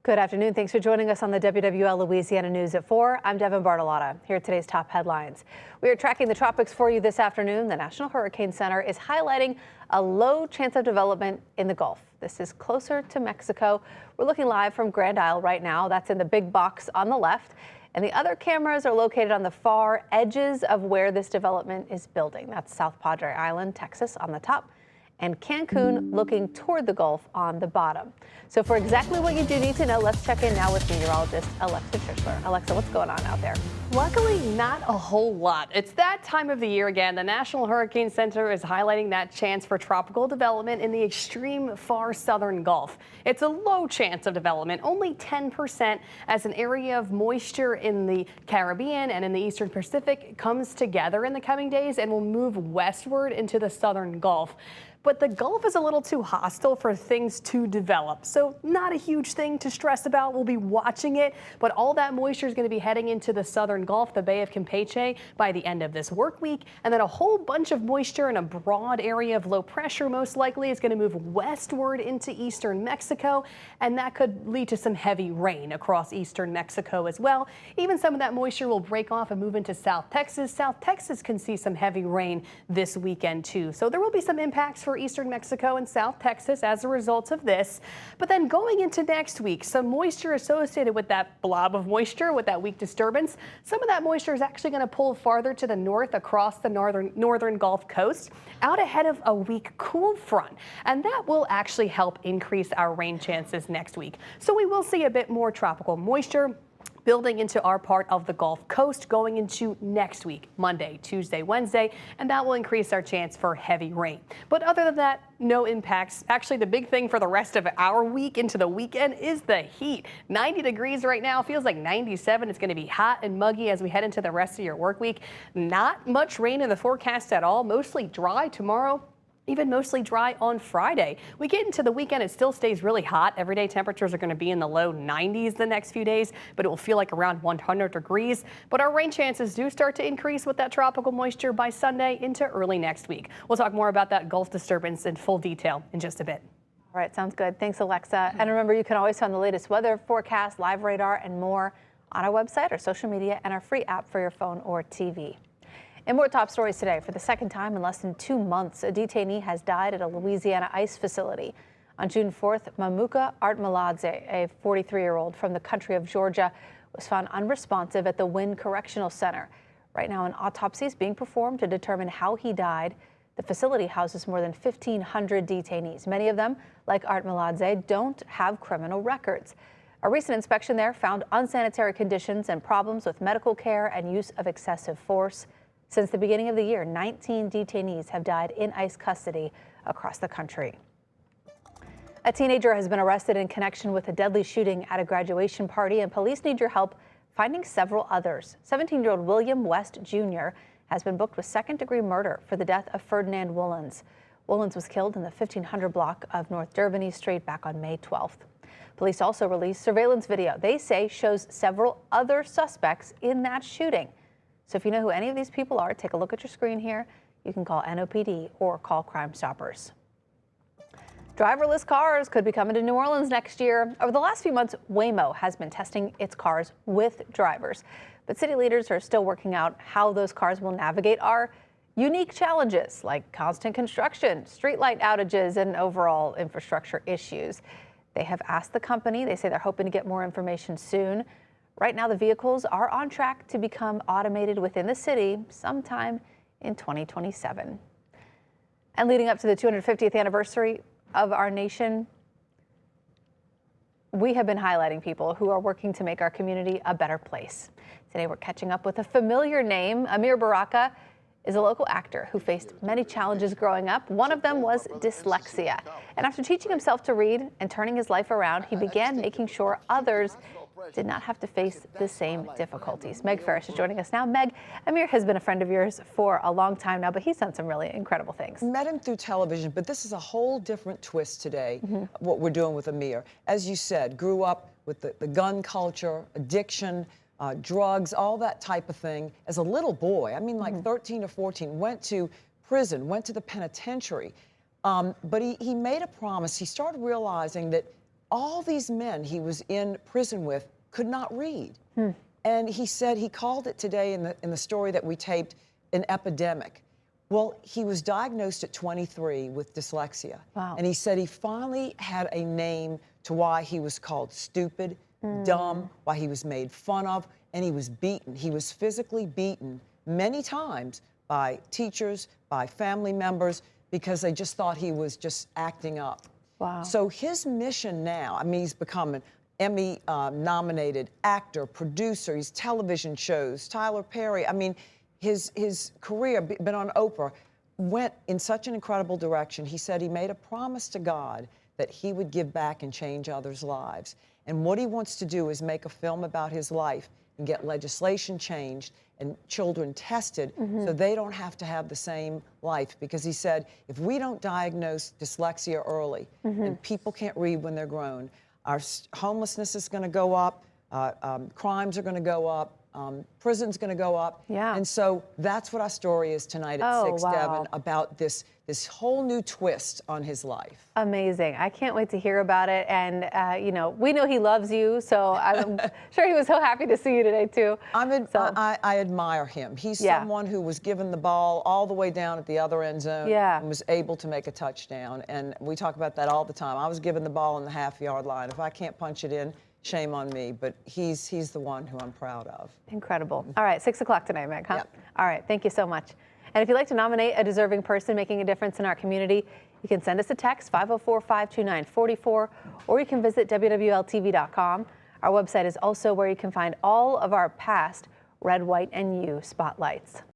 Good afternoon. Thanks for joining us on the WWL Louisiana News at 4. I'm Devin Bartolotta. Here are today's top headlines. We are tracking the tropics for you this afternoon. The National Hurricane Center is highlighting a low chance of development in the Gulf. This is closer to Mexico. We're looking live from Grand Isle right now. That's in the big box on the left. And the other cameras are located on the far edges of where this development is building. That's South Padre Island, Texas on the top, and Cancun looking toward the Gulf on the bottom. So for exactly what you do need to know, let's check in now with meteorologist Alexa Trishler. Alexa, what's going on out there? Luckily, not a whole lot. It's that time of the year again. The National Hurricane Center is highlighting that chance for tropical development in the extreme far southern Gulf. It's a low chance of development, only 10%, as an area of moisture in the Caribbean and in the eastern Pacific comes together in the coming days and will move westward into the southern Gulf. But the Gulf is a little too hostile for things to develop, so not a huge thing to stress about. We'll be watching it, but all that moisture is going to be heading into the southern Gulf, the Bay of Campeche, by the end of this work week. And then a whole bunch of moisture in a broad area of low pressure most likely is going to move westward into eastern Mexico, and that could lead to some heavy rain across eastern Mexico as well. Even some of that moisture will break off and move into South Texas. South Texas can see some heavy rain this weekend too, so there will be some impacts for eastern Mexico and South Texas as a result of this. But then going into next week, some moisture associated with that blob of moisture, with that weak disturbance, some of that moisture is actually going to pull farther to the north across the northern Gulf Coast, out ahead of a weak cool front. And that will actually help increase our rain chances next week. So we will see a bit more tropical moisture building into our part of the Gulf Coast going into next week, Monday, Tuesday, Wednesday, and that will increase our chance for heavy rain. But other than that, no impacts. Actually, the big thing for the rest of our week into the weekend is the heat. 90 degrees right now, feels like 97. It's going to be hot and muggy as we head into the rest of your work week. Not much rain in the forecast at all, mostly dry tomorrow. Even mostly dry on Friday. We get into the weekend, it still stays really hot. Everyday temperatures are going to be in the low 90s the next few days, but it will feel like around 100 degrees. But our rain chances do start to increase with that tropical moisture by Sunday into early next week. We'll talk more about that Gulf disturbance in full detail in just a bit. All right, sounds good. Thanks, Alexa. And remember, you can always find the latest weather forecast, live radar, and more on our website, our social media, and our free app for your phone or TV. And more top stories today. For the second time in less than 2 months, a detainee has died at a Louisiana ICE facility. On June 4th, Mamuka Artmaladze, a 43-year-old from the country of Georgia, was found unresponsive at the Wynn Correctional Center. Right now, an autopsy is being performed to determine how he died. The facility houses more than 1,500 detainees. Many of them, like Artmaladze, don't have criminal records. A recent inspection there found unsanitary conditions and problems with medical care and use of excessive force. Since the beginning of the year, 19 detainees have died in ICE custody across the country. A teenager has been arrested in connection with a deadly shooting at a graduation party, and police need your help finding several others. 17-year-old William West Jr. has been booked with second-degree murder for the death of Ferdinand Woolens. Woolens was killed in the 1500 block of North Derby Street back on May 12th. Police also released surveillance video they say shows several other suspects in that shooting. So if you know who any of these people are, take a look at your screen here. You can call NOPD or call Crime Stoppers. Driverless cars could be coming to New Orleans next year. Over the last few months, Waymo has been testing its cars with drivers. But city leaders are still working out how those cars will navigate our unique challenges like constant construction, streetlight outages, and overall infrastructure issues. They have asked the company. They say they're hoping to get more information soon. Right now, the vehicles are on track to become automated within the city sometime in 2027. And leading up to the 250th anniversary of our nation, we have been highlighting people who are working to make our community a better place. Today, we're catching up with a familiar name. Amir Baraka is a local actor who faced many challenges growing up. One of them was dyslexia. And after teaching himself to read and turning his life around, he began making sure others did not have to face the same difficulties. Meg Ferris is joining us now. Meg, Amir has been a friend of yours for a long time now, but he's done some really incredible things. Met him through television, but this is a whole different twist today, what we're doing with Amir. As you said, grew up with the gun culture, addiction, drugs, all that type of thing. As a little boy, I mean like 13 or 14, went to prison, went to the penitentiary. But he made a promise. He started realizing that all these men he was in prison with could not read. And he said he called it today in the story that we taped an epidemic. Well, he was diagnosed at 23 with dyslexia. Wow. And he said he finally had a name to why he was called stupid, dumb, why he was made fun of, and he was beaten. He was physically beaten many times by teachers, by family members, because they just thought he was just acting up. Wow. So his mission now, I mean, he's become an Emmy-nominated actor, producer, he's television shows, Tyler Perry. I mean, his career, been on Oprah, went in such an incredible direction. He said he made a promise to God that he would give back and change others' lives. And what he wants to do is make a film about his life and get legislation changed and children tested so they don't have to have the same life. Because he said, if we don't diagnose dyslexia early and people can't read when they're grown, our homelessness is going to go up, crimes are going to go up, prison's going to go up. Yeah. And so that's what our story is tonight at 6, wow. Devin, about this whole new twist on his life. Amazing. I can't wait to hear about it. And, you know, we know he loves you, so I'm sure he was so happy to see you today, too. I admire him. He's someone who was given the ball all the way down at the other end zone and was able to make a touchdown. And we talk about that all the time. I was given the ball on the half-yard line. If I can't punch it in, shame on me. But he's the one who I'm proud of. Incredible. All right, 6 o'clock tonight, Meg, huh? Yep. All right, thank you so much. And if you'd like to nominate a deserving person making a difference in our community, you can send us a text, 504-529-44, or you can visit WWLTV.com. Our website is also where you can find all of our past Red, White, and You spotlights.